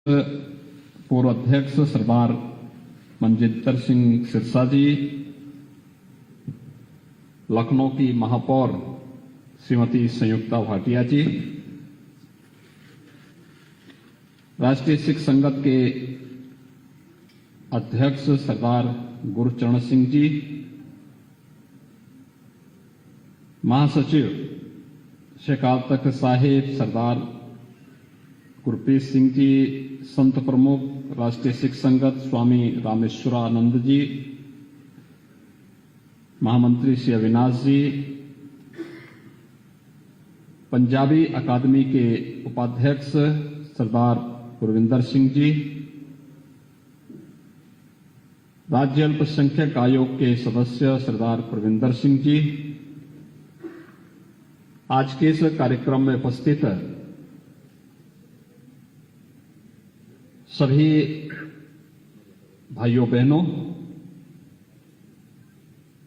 पूर्व अध्यक्ष सरदार मनजिंदर सिंह सिरसा जी, लखनऊ की महापौर श्रीमती संयुक्ता भाटिया जी, राष्ट्रीय सिख संगत के अध्यक्ष सरदार गुरचरण सिंह जी, महासचिव शेख अल तख्त साहिब सरदार गुरप्रीत सिंह जी, संत प्रमुख राष्ट्रीय सिख संगत स्वामी रामेश्वरानंद जी, महामंत्री श्री अविनाश जी, पंजाबी अकादमी के उपाध्यक्ष सरदार गुरविंदर सिंह जी, राज्य अल्पसंख्यक आयोग के सदस्य सरदार प्रविंदर सिंह जी, आज के इस कार्यक्रम में उपस्थित सभी भाइयों बहनों,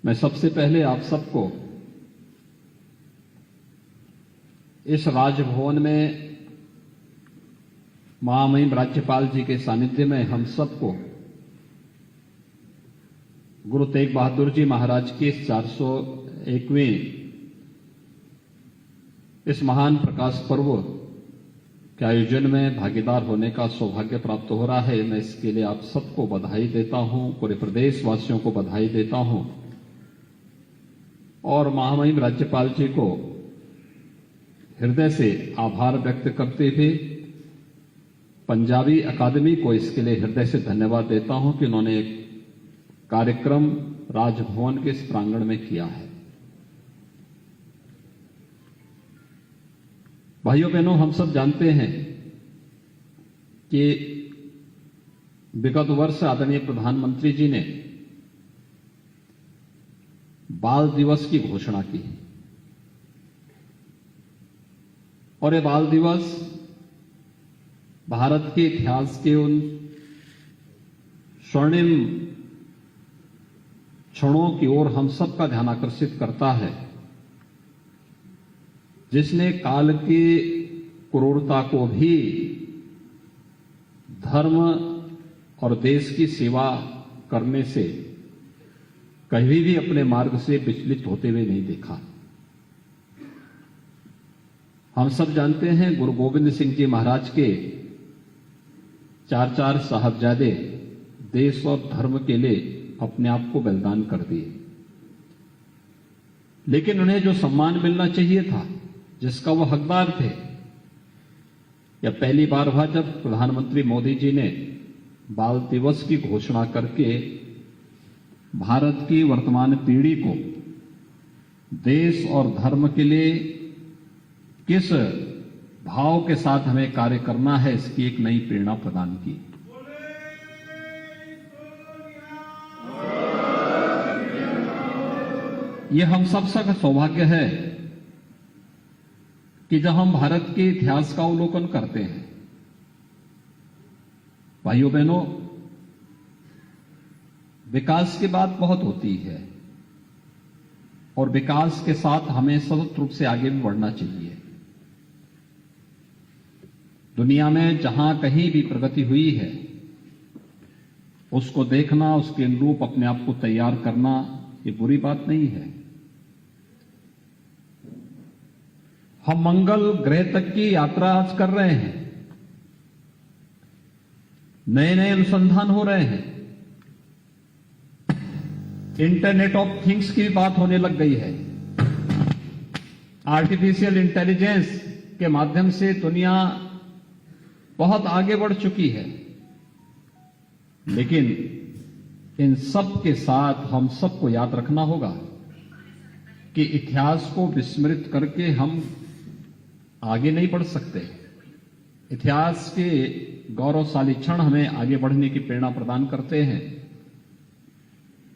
मैं सबसे पहले आप सबको इस राजभवन में महामहिम राज्यपाल जी के सानिध्य में हम सबको गुरु तेग बहादुर जी महाराज के 401वें इस महान प्रकाश पर्व के आयोजन में भागीदार होने का सौभाग्य प्राप्त हो रहा है। मैं इसके लिए आप सबको बधाई देता हूं, पूरे प्रदेशवासियों को बधाई देता हूं और महामहिम राज्यपाल जी को हृदय से आभार व्यक्त करते हुए पंजाबी अकादमी को इसके लिए हृदय से धन्यवाद देता हूं कि उन्होंने एक कार्यक्रम राजभवन के इस प्रांगण में किया है। भाइयों बहनों, हम सब जानते हैं कि विगत वर्ष आदरणीय प्रधानमंत्री जी ने बाल दिवस की घोषणा की और ये बाल दिवस भारत के इतिहास के उन स्वर्णिम क्षणों की ओर हम सब का ध्यान आकर्षित करता है जिसने काल की क्रूरता को भी धर्म और देश की सेवा करने से कभी भी अपने मार्ग से विचलित होते हुए नहीं देखा। हम सब जानते हैं गुरु गोविंद सिंह जी महाराज के चार साहबजादे देश और धर्म के लिए अपने आप को बलिदान कर दिए, लेकिन उन्हें जो सम्मान मिलना चाहिए था, जिसका वो हकदार थे, या पहली बार हुआ जब प्रधानमंत्री मोदी जी ने बाल दिवस की घोषणा करके भारत की वर्तमान पीढ़ी को देश और धर्म के लिए किस भाव के साथ हमें कार्य करना है, इसकी एक नई प्रेरणा प्रदान की। यह हम सबका सौभाग्य है कि जब हम भारत के इतिहास का अवलोकन करते हैं, भाइयों बहनों, विकास की बात बहुत होती है और विकास के साथ हमें सतत रूप से आगे भी बढ़ना चाहिए। दुनिया में जहां कहीं भी प्रगति हुई है उसको देखना, उसके अनुरूप अपने आप को तैयार करना, ये बुरी बात नहीं है। हम मंगल ग्रह तक की यात्रा आज कर रहे हैं, नए नए अनुसंधान हो रहे हैं, इंटरनेट ऑफ थिंग्स की बात होने लग गई है, आर्टिफिशियल इंटेलिजेंस के माध्यम से दुनिया बहुत आगे बढ़ चुकी है। लेकिन इन सब के साथ हम सबको याद रखना होगा कि इतिहास को विस्मृत करके हम आगे नहीं बढ़ सकते। इतिहास के गौरवशाली क्षण हमें आगे बढ़ने की प्रेरणा प्रदान करते हैं,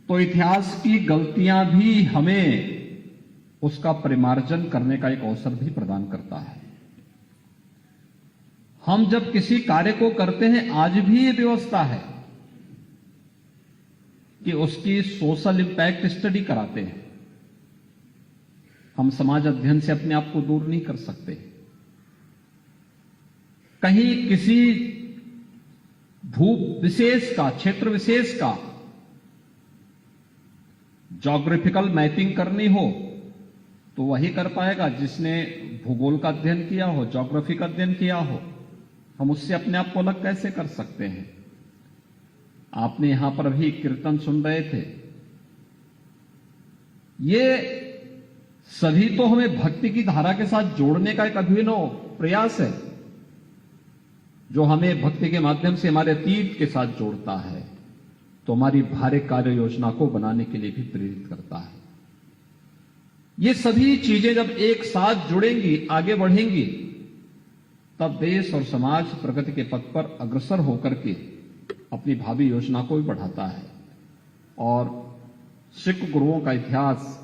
तो इतिहास की गलतियां भी हमें उसका परिमार्जन करने का एक अवसर भी प्रदान करता है। हम जब किसी कार्य को करते हैं, आज भी ये व्यवस्था है कि उसकी सोशल इंपैक्ट स्टडी कराते हैं। हम समाज अध्ययन से अपने आप को दूर नहीं कर सकते। कहीं किसी भू विशेष का, क्षेत्र विशेष का ज्योग्राफिकल मैपिंग करनी हो तो वही कर पाएगा जिसने भूगोल का अध्ययन किया हो, ज्योग्राफी का अध्ययन किया हो। हम उससे अपने आप को अलग कैसे कर सकते हैं? आपने यहां पर भी कीर्तन सुन रहे थे। ये सभी तो हमें भक्ति की धारा के साथ जोड़ने का एक अभिनव प्रयास है, जो हमें भक्ति के माध्यम से हमारे अतीत के साथ जोड़ता है, तो हमारी भारी कार्य योजना को बनाने के लिए भी प्रेरित करता है। ये सभी चीजें जब एक साथ जुड़ेंगी, आगे बढ़ेंगी, तब देश और समाज प्रगति के पथ पर अग्रसर होकर के अपनी भावी योजना को भी बढ़ाता है। और सिख गुरुओं का इतिहास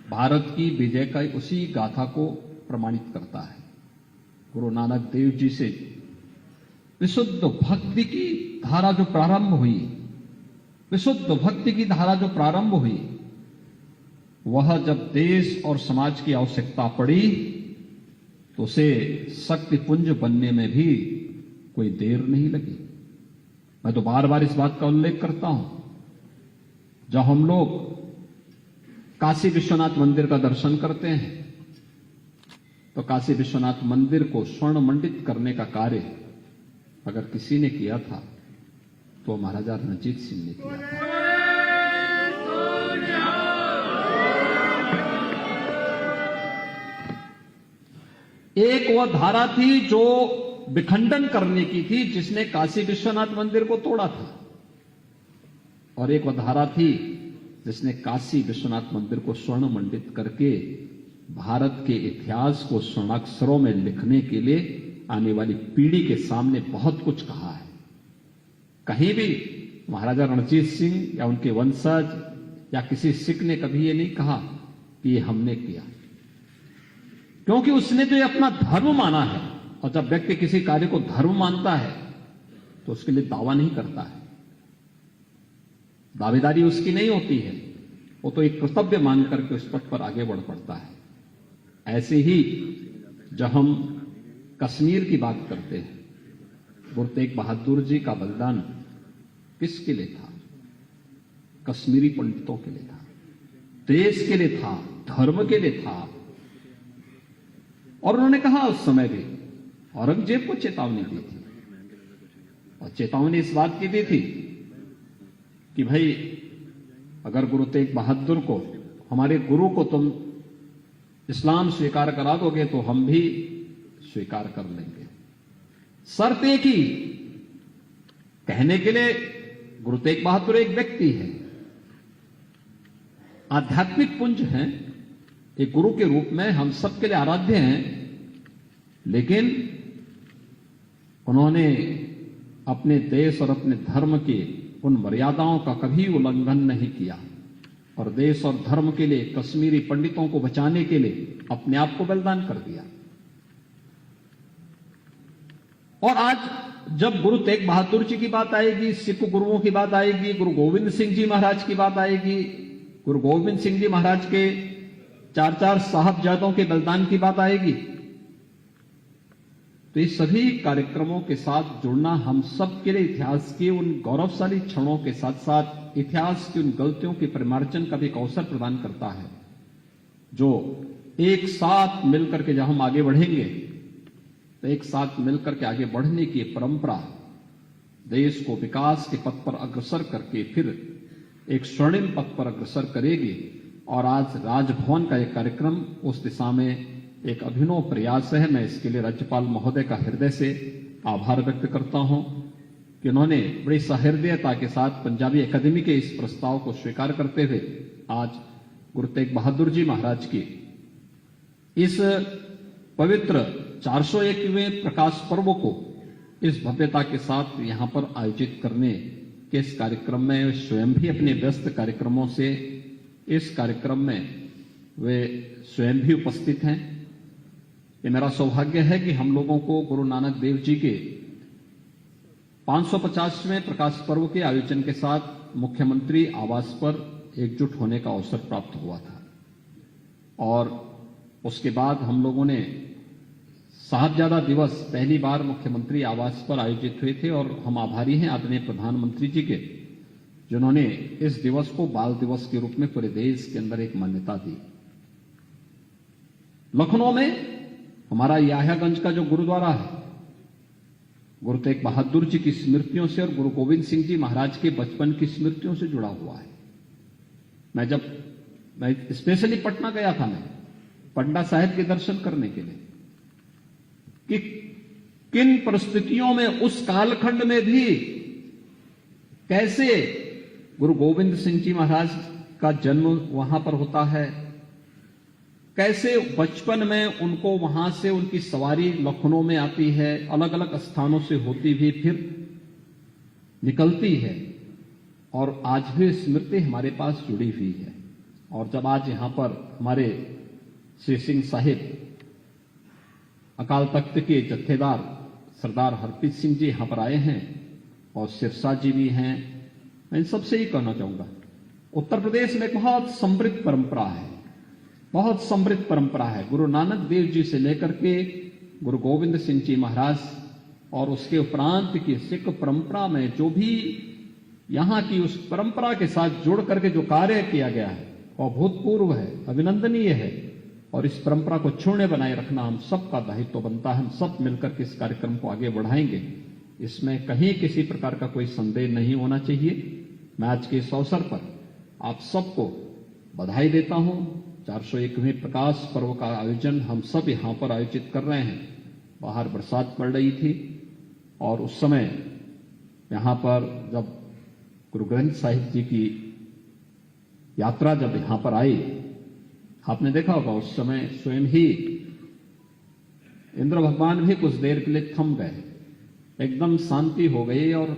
भारत की विजय का उसी गाथा को प्रमाणित करता है। गुरु नानक देव जी से विशुद्ध भक्ति की धारा जो प्रारंभ हुई, विशुद्ध भक्ति की धारा जो प्रारंभ हुई, वह जब देश और समाज की आवश्यकता पड़ी तो उसे शक्ति पुंज बनने में भी कोई देर नहीं लगी। मैं तो बार बार इस बात का उल्लेख करता हूं, जब हम लोग काशी विश्वनाथ मंदिर का दर्शन करते हैं तो काशी विश्वनाथ मंदिर को स्वर्ण मंडित करने का कार्य अगर किसी ने किया था तो महाराजा रणजीत सिंह ने किया था। एक वह धारा थी जो विखंडन करने की थी, जिसने काशी विश्वनाथ मंदिर को तोड़ा था, और एक वह धारा थी जिसने काशी विश्वनाथ मंदिर को स्वर्ण मंडित करके भारत के इतिहास को स्वर्णाक्षरों में लिखने के लिए आने वाली पीढ़ी के सामने बहुत कुछ कहा है। कहीं भी महाराजा रणजीत सिंह या उनके वंशज या किसी सिख ने कभी ये नहीं कहा कि ये हमने किया, क्योंकि उसने तो ये अपना धर्म माना है। और जब व्यक्ति किसी कार्य को धर्म मानता है तो उसके लिए दावा नहीं करता है, दावेदारी उसकी नहीं होती है, वो तो एक कर्तव्य मान करके उस पथ पर आगे बढ़ पड़ता है। ऐसे ही जब हम कश्मीर की बात करते हैं, गुरु तेग बहादुर जी का बलिदान किसके लिए था? कश्मीरी पंडितों के लिए था, देश के लिए था, धर्म के लिए था। और उन्होंने कहा उस समय भी, औरंगजेब को चेतावनी दी थी, और चेतावनी इस बात की दी थी कि भाई अगर गुरु तेग बहादुर को, हमारे गुरु को तुम इस्लाम स्वीकार करा दोगे तो हम भी स्वीकार कर लेंगे। शर्त एक ही, कहने के लिए गुरु तेग बहादुर एक व्यक्ति है, आध्यात्मिक पुंज हैं, एक गुरु के रूप में हम सबके लिए आराध्य हैं, लेकिन उन्होंने अपने देश और अपने धर्म के उन मर्यादाओं का कभी उल्लंघन नहीं किया, और देश और धर्म के लिए, कश्मीरी पंडितों को बचाने के लिए अपने आप को बलिदान कर दिया। और आज जब गुरु तेग बहादुर जी की बात आएगी, सिख गुरुओं की बात आएगी, गुरु गोविंद सिंह जी महाराज की बात आएगी, गुरु गोविंद सिंह जी महाराज के 4 साहबजादों के बलिदान की बात आएगी, तो इस सभी कार्यक्रमों के साथ जुड़ना हम सब के लिए इतिहास के उन गौरवशाली क्षणों के साथ साथ इतिहास की उन गलतियों के परिमार्जन का भी एक अवसर प्रदान करता है, जो एक साथ मिलकर के जब हम आगे बढ़ेंगे तो एक साथ मिलकर के आगे बढ़ने की परंपरा देश को विकास के पथ पर अग्रसर करके फिर एक स्वर्णिम पथ पर अग्रसर करेगी। और आज राजभवन का एक कार्यक्रम उस दिशा में एक अभिनव प्रयास है। मैं इसके लिए राज्यपाल महोदय का हृदय से आभार व्यक्त करता हूं कि उन्होंने बड़ी सहृदयता के साथ पंजाबी अकादमी के इस प्रस्ताव को स्वीकार करते हुए आज गुरु तेग बहादुर जी महाराज की इस पवित्र 401वें प्रकाश पर्व को इस भव्यता के साथ यहां पर आयोजित करने के इस कार्यक्रम में स्वयं भी अपने व्यस्त कार्यक्रमों से इस कार्यक्रम में वे स्वयं भी उपस्थित हैं। ये मेरा सौभाग्य है कि हम लोगों को गुरु नानक देव जी के 550वें प्रकाश पर्व के आयोजन के साथ मुख्यमंत्री आवास पर एकजुट होने का अवसर प्राप्त हुआ था, और उसके बाद हम लोगों ने साहबजादा दिवस पहली बार मुख्यमंत्री आवास पर आयोजित हुए थे और हम आभारी हैं आदरणीय प्रधानमंत्री जी के, जिन्होंने इस दिवस को बाल दिवस के रूप में पूरे देश के अंदर एक मान्यता दी। लखनऊ में हमारा याह्यागंज का जो गुरुद्वारा है, गुरु तेग बहादुर जी की स्मृतियों से और गुरु गोविंद सिंह जी महाराज के बचपन की स्मृतियों से जुड़ा हुआ है। मैं स्पेशली पटना गया था, मैं पटना साहिब के दर्शन करने के लिए, कि किन परिस्थितियों में उस कालखंड में भी कैसे गुरु गोविंद सिंह जी महाराज का जन्म वहां पर होता है, कैसे बचपन में उनको वहां से उनकी सवारी लखनऊ में आती है, अलग अलग स्थानों से होती हुई फिर निकलती है, और आज भी स्मृति हमारे पास जुड़ी हुई है। और जब आज यहां पर हमारे श्री सिंह साहिब अकाल तख्त के जत्थेदार सरदार हरप्रीत सिंह जी यहां पर आए हैं और सिरसा जी भी हैं, मैं इन सबसे ही कहना चाहूंगा, उत्तर प्रदेश में एक बहुत समृद्ध परंपरा है, बहुत समृद्ध परंपरा है। गुरु नानक देव जी से लेकर के गुरु गोविंद सिंह जी महाराज और उसके उपरांत की सिख परंपरा में जो भी यहां की उस परंपरा के साथ जुड़ करके जो कार्य किया गया है वह अभूतपूर्व है, अभिनंदनीय है, और इस परंपरा को छूने बनाए रखना हम सबका दायित्व बनता है। हम सब मिलकर के इस कार्यक्रम को आगे बढ़ाएंगे, इसमें कहीं किसी प्रकार का कोई संदेह नहीं होना चाहिए। मैं आज के इस अवसर पर आप सबको बधाई देता हूं। 401वें प्रकाश पर्व का आयोजन हम सब यहां पर आयोजित कर रहे हैं। बाहर बरसात पड़ रही थी और उस समय यहां पर जब गुरु ग्रंथ साहिब जी की यात्रा जब यहां पर आई, आपने देखा होगा उस समय स्वयं ही इंद्र भगवान भी कुछ देर के लिए थम गए, एकदम शांति हो गई, और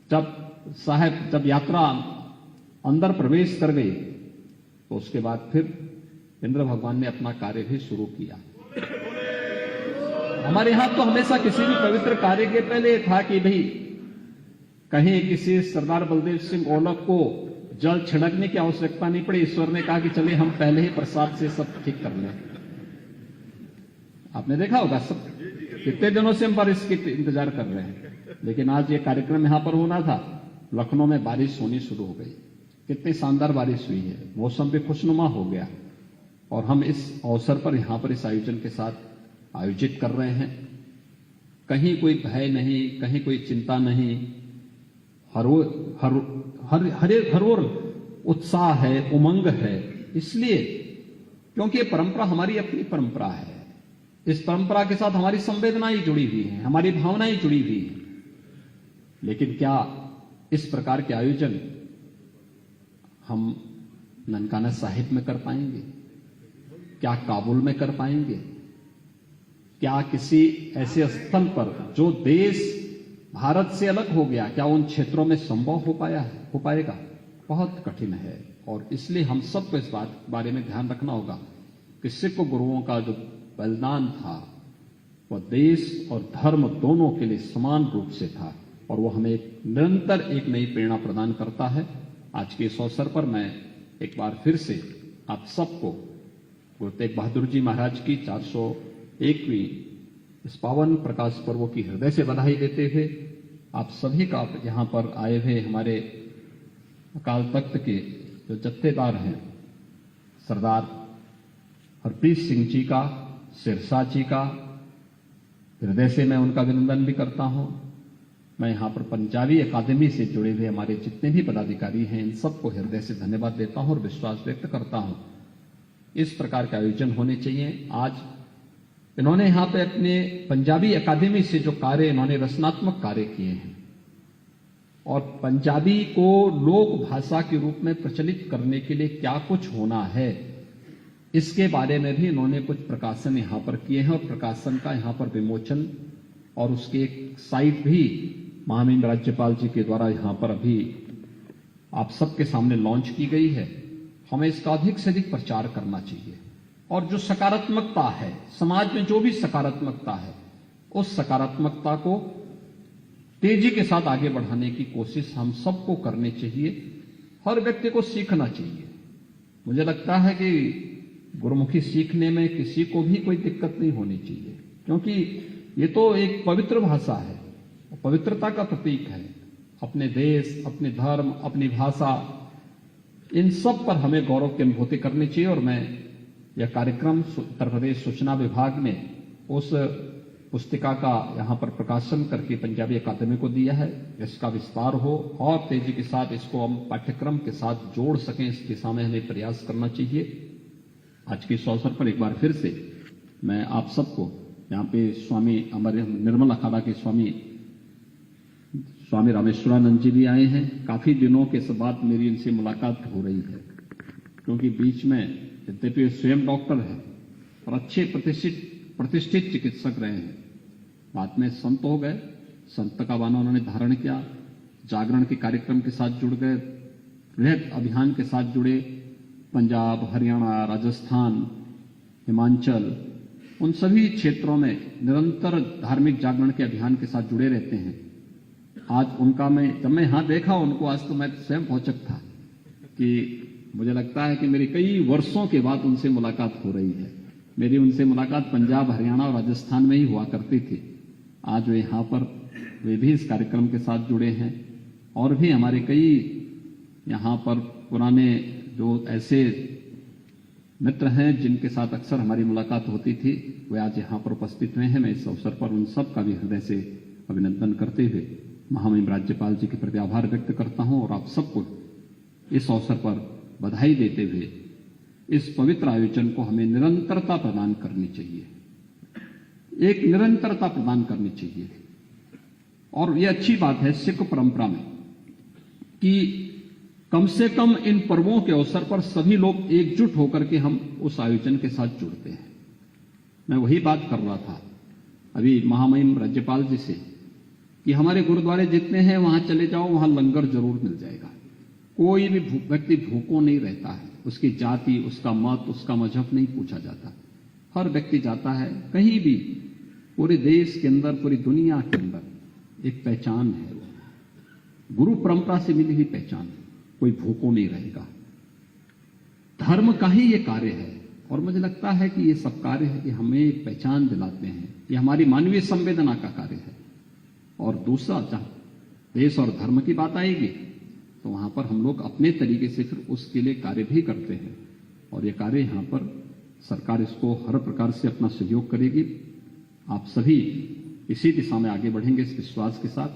जब यात्रा अंदर प्रवेश कर गई तो उसके बाद फिर इंद्र भगवान ने अपना कार्य भी शुरू किया। हमारे यहां तो हमेशा किसी भी पवित्र कार्य के पहले था कि भाई कहीं किसी सरदार बलदेव सिंह ओलख को जल छिड़कने की आवश्यकता नहीं पड़ी। ईश्वर ने कहा कि चलिए हम पहले ही प्रसाद से सब ठीक कर लें। आपने देखा होगा सब कितने दिनों से हम बारिश के इंतजार कर रहे हैं, लेकिन आज ये कार्यक्रम यहां पर होना था। लखनऊ में बारिश होनी शुरू हो गई, कितनी शानदार बारिश हुई है, मौसम भी खुशनुमा हो गया, और हम इस अवसर पर यहां पर इस आयोजन के साथ आयोजित कर रहे हैं। कहीं कोई भय नहीं, कहीं कोई चिंता नहीं, हर ओर उत्साह है, उमंग है, इसलिए क्योंकि ये परंपरा हमारी अपनी परंपरा है। इस परंपरा के साथ हमारी संवेदनाएं जुड़ी हुई हैं, हमारी भावनाएं जुड़ी हुई हैं। लेकिन क्या इस प्रकार के आयोजन हम ननकाना साहिब में कर पाएंगे? क्या काबुल में कर पाएंगे? क्या किसी ऐसे स्थल पर जो देश भारत से अलग हो गया, क्या उन क्षेत्रों में संभव हो पाएगा? बहुत कठिन है। और इसलिए हम सबको इस बारे में ध्यान रखना होगा कि सिख गुरुओं का जो बलिदान था वह देश और धर्म दोनों के लिए समान रूप से था, और वह हमें निरंतर एक नई प्रेरणा प्रदान करता है। आज के इस अवसर पर मैं एक बार फिर से आप सबको गुरु तेग बहादुर जी महाराज की 401वीं इस पावन प्रकाश पर्व की हृदय से बधाई देते हुए आप सभी का यहां पर आए हुए हमारे अकाल तख्त के जो जत्थेदार हैं सरदार हरप्रीत सिंह जी का, सिरसा जी का हृदय से मैं उनका अभिनंदन भी करता हूं। मैं यहां पर पंजाबी अकादमी से जुड़े हुए हमारे जितने भी पदाधिकारी हैं इन सबको हृदय से धन्यवाद देता हूं और विश्वास व्यक्त करता हूं इस प्रकार के आयोजन होने चाहिए। आज इन्होंने यहां पे अपने पंजाबी अकादमी से जो कार्य इन्होंने रचनात्मक कार्य किए हैं और पंजाबी को लोक भाषा के रूप में प्रचलित करने के लिए क्या कुछ होना है, इसके बारे में भी इन्होंने कुछ प्रकाशन यहां पर किए हैं और प्रकाशन का यहां पर विमोचन और उसकी एक साइट भी महामहिम राज्यपाल जी के द्वारा यहां पर अभी आप सबके सामने लॉन्च की गई है। हमें इसका अधिक से अधिक प्रचार करना चाहिए और जो सकारात्मकता है समाज में, जो भी सकारात्मकता है, उस सकारात्मकता को तेजी के साथ आगे बढ़ाने की कोशिश हम सबको करनी चाहिए। हर व्यक्ति को सीखना चाहिए। मुझे लगता है कि गुरुमुखी सीखने में किसी को भी कोई दिक्कत नहीं होनी चाहिए। क्योंकि ये तो एक पवित्र भाषा है, पवित्रता का प्रतीक है। अपने देश, अपने धर्म, अपनी भाषा, इन सब पर हमें गौरव की अनुभूति करनी चाहिए। और मैं यह कार्यक्रम उत्तर प्रदेश सूचना विभाग ने उस पुस्तिका का यहां पर प्रकाशन करके पंजाबी अकादमी को दिया है। इसका विस्तार हो और तेजी के साथ इसको हम पाठ्यक्रम के साथ जोड़ सकें, इस दिशा में हमें प्रयास करना चाहिए। आज के इस अवसर पर एक बार फिर से मैं आप सबको, यहाँ पे स्वामी हमारे निर्मल अखाड़ा के स्वामी रामेश्वरानंद जी भी आए हैं। काफी दिनों के बाद मेरी इनसे मुलाकात हो रही है, क्योंकि बीच में यद्यपि स्वयं डॉक्टर है और अच्छे प्रतिष्ठित चिकित्सक रहे हैं, बाद में संत हो गए। संत का बाना उन्होंने धारण किया, जागरण के कार्यक्रम के साथ जुड़ गए, वृहद अभियान के साथ जुड़े। पंजाब, हरियाणा, राजस्थान, हिमाचल, उन सभी क्षेत्रों में निरंतर धार्मिक जागरण के अभियान के साथ जुड़े रहते हैं। आज उनका जब मैं यहां देखा उनको, आज तो मैं स्वयं भौचक था कि मुझे लगता है कि मेरी कई वर्षों के बाद उनसे मुलाकात हो रही है। मेरी उनसे मुलाकात पंजाब, हरियाणा और राजस्थान में ही हुआ करती थी। आज वे यहां पर, वे भी इस कार्यक्रम के साथ जुड़े हैं। और भी हमारे कई यहां पर पुराने जो ऐसे मित्र हैं जिनके साथ अक्सर हमारी मुलाकात होती थी, वे आज यहां पर उपस्थित हुए हैं। मैं इस अवसर पर उन सब का भी हृदय से अभिनंदन करते हुए महामहिम राज्यपाल जी के प्रति आभार व्यक्त करता हूं और आप सबको इस अवसर पर बधाई देते हुए इस पवित्र आयोजन को हमें निरंतरता प्रदान करनी चाहिए, एक निरंतरता प्रदान करनी चाहिए। और यह अच्छी बात है सिख परंपरा में कि कम से कम इन पर्वों के अवसर पर सभी लोग एकजुट होकर के हम उस आयोजन के साथ जुड़ते हैं। मैं वही बात कर रहा था अभी महामहिम राज्यपाल जी से कि हमारे गुरुद्वारे जितने हैं वहां चले जाओ, वहां लंगर जरूर मिल जाएगा। कोई भी व्यक्ति भूखों नहीं रहता है, उसकी जाति, उसका मत, उसका मजहब नहीं पूछा जाता। हर व्यक्ति जाता है कहीं भी, पूरे देश के अंदर, पूरी दुनिया के अंदर एक पहचान है, वो गुरु परंपरा से मिली हुई पहचान। कोई भूखों नहीं रहेगा। धर्म का ही ये कार्य है और मुझे लगता है कि ये सब कार्य है कि हमें एक पहचान दिलाते हैं, ये हमारी मानवीय संवेदना का कार्य है। और दूसरा, जहां देश और धर्म की बात आएगी तो वहां पर हम लोग अपने तरीके से फिर उसके लिए कार्य भी करते हैं और ये कार्य यहां पर सरकार इसको हर प्रकार से अपना सहयोग करेगी। आप सभी इसी दिशा में आगे बढ़ेंगे इस विश्वास के साथ।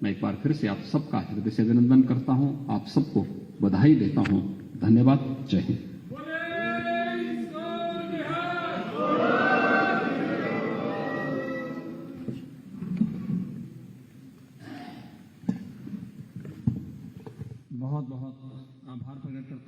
मैं एक बार फिर से आप सबका हृदय से अभिनंदन करता हूं, आप सबको बधाई देता हूं। धन्यवाद। जय हिंद। बहुत बहुत आभार प्रकट करता हूं।